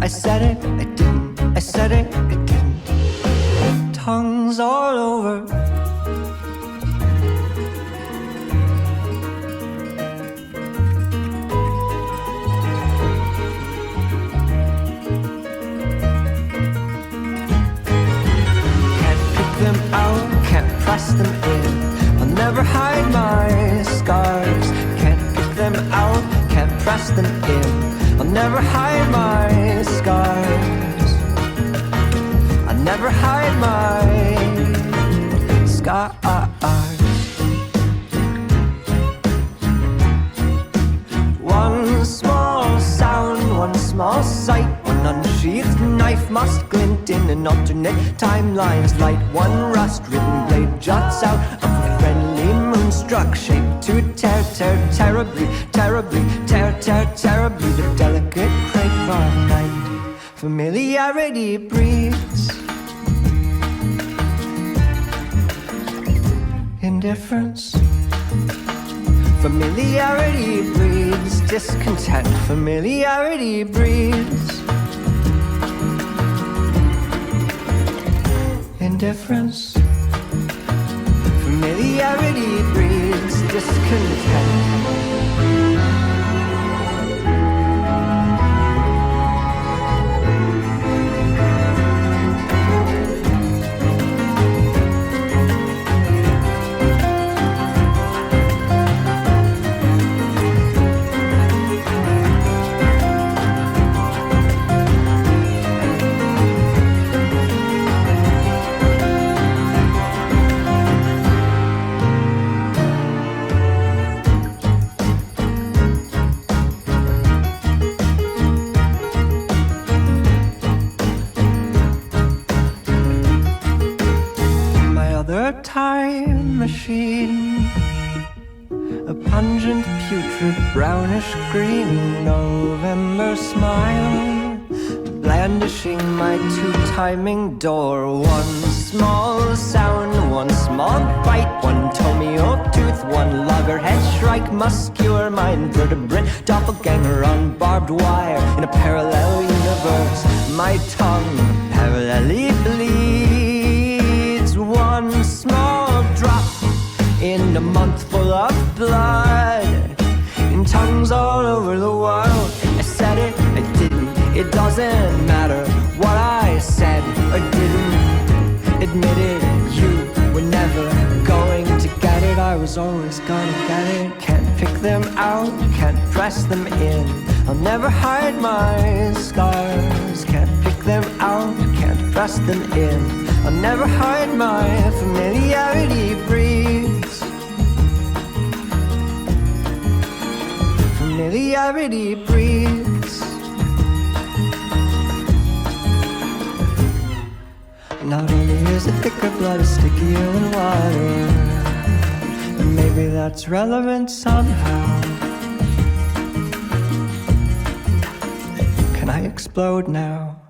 I said it, I didn't. I said it, I didn't. Tongues all over. Them out, can't press them in. I'll never hide my scars. Can't pick them out, can't press them in. I'll never hide my scars. I'll never hide my scars. One small sound, one small sight, one unsheathed knife must glint in an alternate timeline's light. One rust-ridden blade juts out of a friendly moonstruck shape to tear, tear terribly, terribly, tear, tear terribly the delicate crepe of night. Familiarity breeds indifference. Familiarity breeds discontent. Familiarity breeds indifference. Familiarity breeds discontent. Time machine, a pungent, putrid, brownish green November smile, blandishing my two-timing door. One small sound, one small bite, one toenail tooth, one loggerhead shrike must cure my invertebrate doppelganger on barbed wire in a parallel universe. My tongue parallelly bleeds. One small drop in a month full of blood, in tongues all over the world. I said it, I didn't. It doesn't matter what I said or didn't. Admit it, you were never going to get it. I was always gonna get it. Can't pick them out, can't press them in. I'll never hide my scars. Can't pick them out, can't press them in. I'll never hide my familiarity breeds. Familiarity breeds. Not only is it thicker blood, it's stickier than water. And maybe that's relevant somehow. Can I explode now?